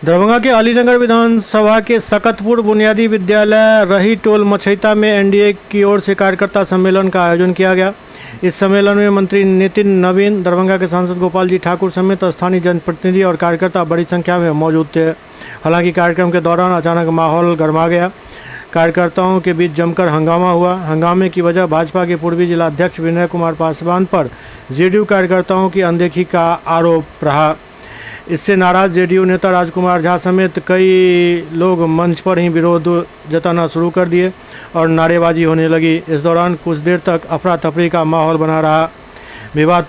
दरभंगा के अलीनगर विधानसभा के सकतपुर बुनियादी विद्यालय रही टोल मछैता में एनडीए की ओर से कार्यकर्ता सम्मेलन का आयोजन किया गया। इस सम्मेलन में मंत्री नितिन नवीन, दरभंगा के सांसद गोपाल जी ठाकुर समेत स्थानीय जनप्रतिनिधि और कार्यकर्ता बड़ी संख्या में मौजूद थे। हालांकि कार्यक्रम के दौरान अचानक माहौल गर्मा गया। कार्यकर्ताओं के बीच जमकर हंगामा हुआ। हंगामे की वजह भाजपा के पूर्वी जिलाध्यक्ष विनय कुमार पासवान पर जेडीयू कार्यकर्ताओं की अनदेखी का आरोप रहा। इससे नाराज जेडीयू नेता राजकुमार झा समेत कई लोग मंच पर ही विरोध जताना शुरू कर दिए और नारेबाजी होने लगी। इस दौरान कुछ देर तक अफरा तफरी का माहौल बना रहा। विवाद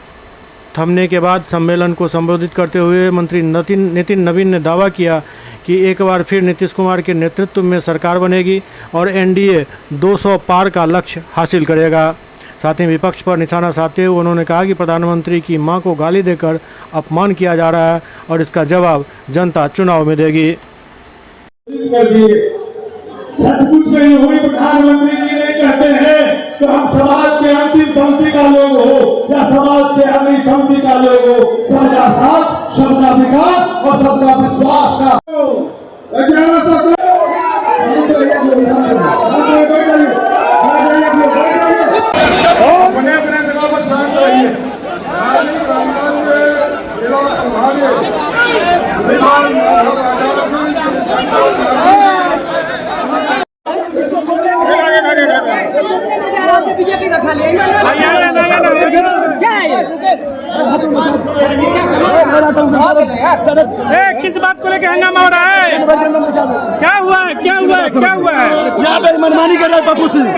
थमने के बाद सम्मेलन को संबोधित करते हुए मंत्री नितिन नवीन ने दावा किया कि एक बार फिर नीतीश कुमार के नेतृत्व में सरकार बनेगी और एनडीए 200 पार का लक्ष्य हासिल करेगा। साथ ही विपक्ष पर निशाना साधते हुए उन्होंने कहा कि प्रधानमंत्री की मां को गाली देकर अपमान किया जा रहा है और इसका जवाब जनता चुनाव में देगी। सचमुच में योगी प्रधानमंत्री जी नहीं कहते हैं तो हम समाज के अंतिम पंक्ति का लोग हो या समाज के अगली पंक्ति का लोग हो, सबका साथ, सबका विकास और सबका विश्वास का बीजेपी का खा लिया किस बात को लेकर हंगामा हो रहा है? क्या हुआ है? क्या हुआ है? क्या हुआ है? यहाँ पे मनमानी कर रहा है बापू सिंह।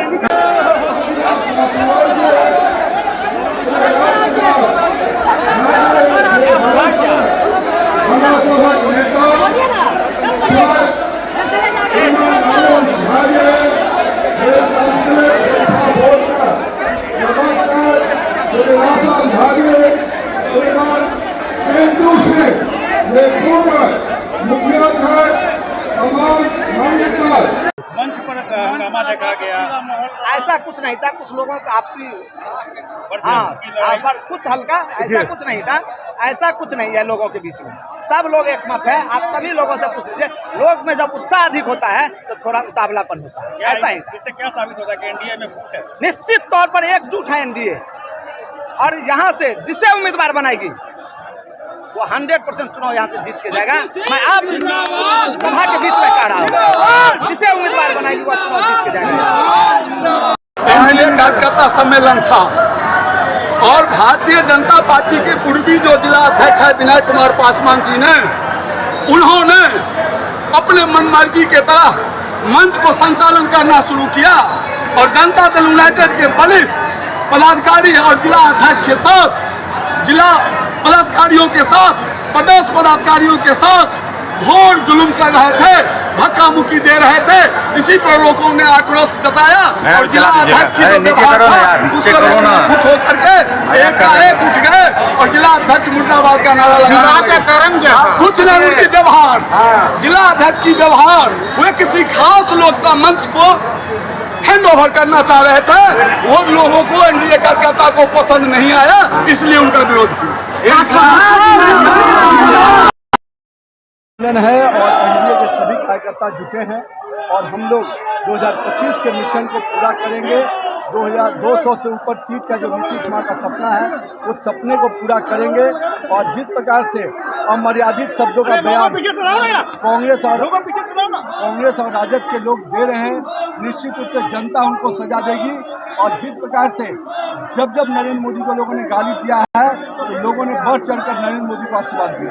मंच पर हंगामा देखा गया। ऐसा कुछ नहीं था, कुछ लोगों का आपसी कुछ हल्का ऐसा कुछ नहीं था। ऐसा कुछ नहीं है लोगों के बीच में, सब लोग एक मत है। आप सभी लोगों से पूछ लीजिए, लोग में जब उत्साह अधिक होता है तो थोड़ा उतावलापन होता है। ऐसा ही था। इससे क्या साबित होता है कि एनडीए में फूट है? निश्चित तौर पर एकजुट है एनडीए और यहाँ से जिसे उम्मीदवार बनाएगी वो 100% चुनाव यहाँ से जीत के जाएगा। मैं आप सभा के बीच में कह रहा हूँ, जिसे उम्मीदवार बनाएगी वो चुनाव जीत के जाएगा। एनडीए कार्यकर्ता सम्मेलन था और भारतीय जनता पार्टी के पूर्वी जो जिला अध्यक्ष है विनय कुमार पासवान जी ने, उन्होंने अपने मनमर्जी के तहत मंच को संचालन करना शुरू किया और जनता दल यूनाइटेड के वरिष्ठ पदाधिकारी और जिला अध्यक्ष के साथ, जिला पदाधिकारियों के साथ, प्रदेश पदाधिकारियों के साथ घोर जुल्म कर रहे थे, धक्का मुक्की दे रहे थे। इसी पर लोगों ने आक्रोश जताया और जिला अध्यक्ष की जो व्यवहार था उस पर खुश होकर के एकाएक उठ गए और जिला अध्यक्ष मुर्दाबाद का नारा लगा। कारण क्या? कुछ नहीं, उनकी व्यवहार, जिला अध्यक्ष की व्यवहार, वे किसी खास लोग का मंच को हैंड ओवर करना चाह रहे थे। वो लोगों को एनडीए कार्यकर्ता को पसंद नहीं आया, इसलिए उनका विरोध किया है और एनडीए के सभी कार्यकर्ता जुटे हैं और हम लोग 2025 के मिशन को पूरा करेंगे। 2200 से ऊपर सीट का जो नीतीश कुमार का सपना है उस सपने को पूरा करेंगे और जिस प्रकार से अमर्यादित शब्दों का बयान कांग्रेस और राजद के लोग दे रहे हैं, निश्चित रूप से जनता उनको सजा देगी। और जिस प्रकार से जब नरेंद्र मोदी को लोगों ने गाली दिया है तो लोगों ने बढ़ चढ़कर नरेंद्र मोदी को आशीर्वाद दिया।